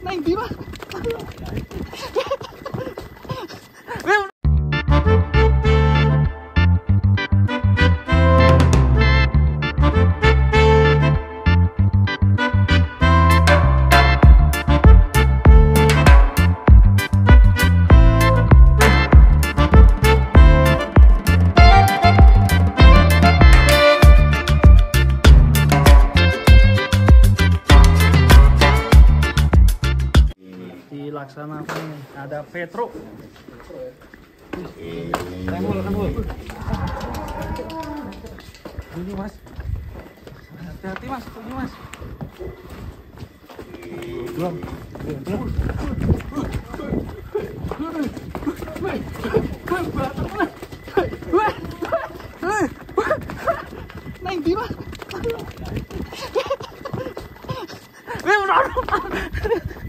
Neng di Mas. Dilaksanakan nih, ada Petro. Rangul. Ini Mas. Hati-hati Mas, ini Mas. Belum. Neng di Mas.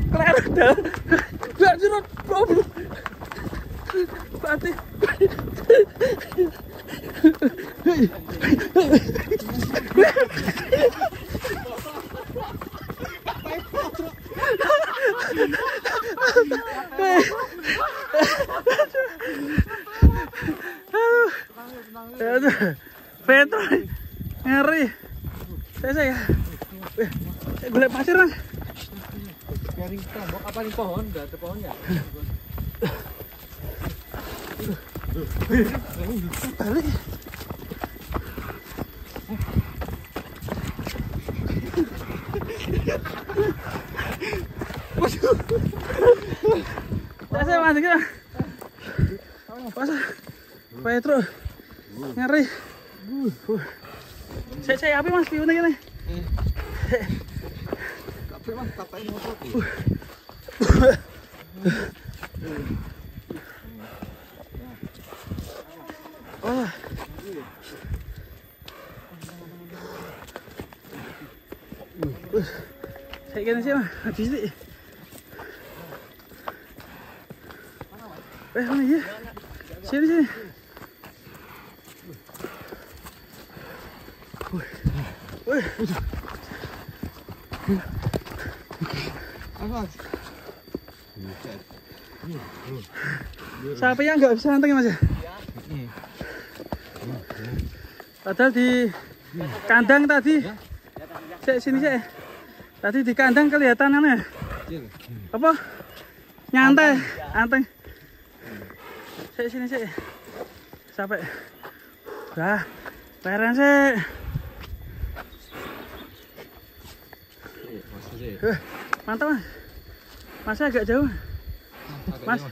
Keler dah. Gak jerot, goblok. Pati. Petro ngeri. Saya golek pasir Mas. Nyari tombok apa nih pohon? Enggak ada pohonnya. Balik. Saya masuk ya. Pas Petro ngeri. Saya api Mas piune kene. Kape Mas tapain motor. Oh. Saya kena sih Mas, habis ni. Mana ya? Sini. Siapa yang nggak bisa nanteng Mas ya? Padahal di kandang tadi. Sini. Tadi di kandang kelihatan ya. Apa? Nyantai, anteng. Sini. Sampai. Dah. Keren sih. Mantap Mas. Masnya agak jauh. Mas.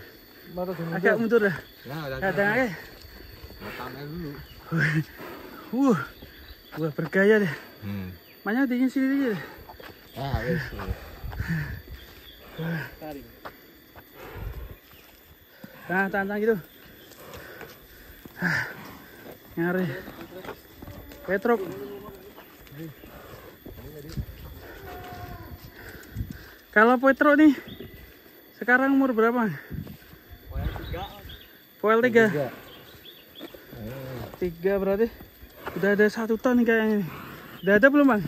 Agak mundur dah. Kadang aja. Wah bergaya deh. Makanya dingin sini deh. Wes. Nah, tahan gitu. Nyari. Petro. Kalau Petro nih sekarang umur berapa? Poel 3. 3 berarti udah ada 1 ton nih kayaknya nih. Udah ada belum Bang?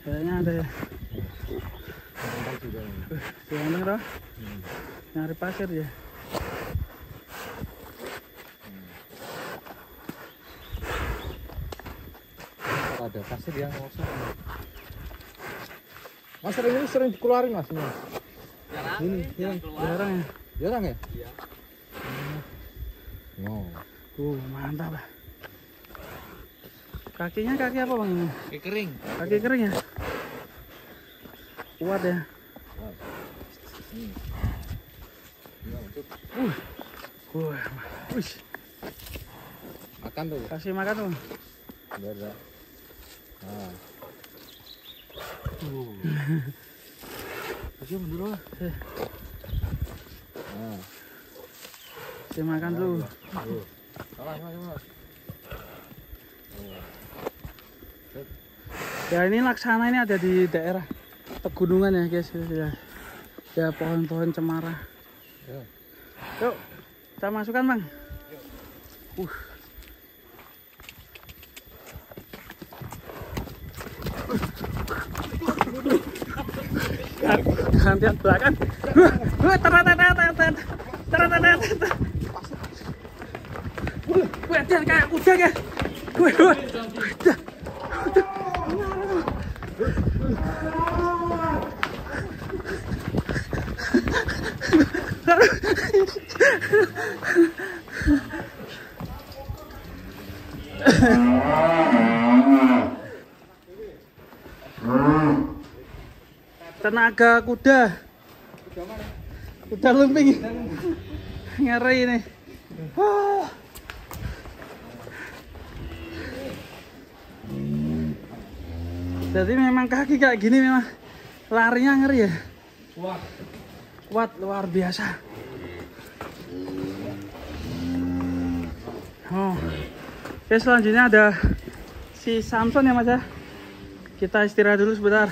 Kayaknya ada ya. Gimana Bro? Nyari pasir ya. Ada pasir yang kosong. Mas ini sering dikeluarin Mas ini. Jarang ya? Jarang ya? Iya. Mantap lah. Kakinya kaki apa Bang ini? Kaki kering. Kaki kering ya? Kuat ya? Makan tuh. Kasih makan tuh. Udah. Nah. Kasih mundur lah. Nah. Kasih makan dulu. Ya ini laksana ini ada di daerah pegunungan ya guys ya pohon-pohon cemara. Yuk kita masukkan Bang. gantian belakang. Gantian kayak kuda ya. Tenaga kuda. Kuda lumping. Ngeri ini. Jadi memang kaki kayak gini memang larinya ngeri ya. Kuat luar biasa. Oke, selanjutnya ada si Samson ya Mas ya. Kita istirahat dulu sebentar.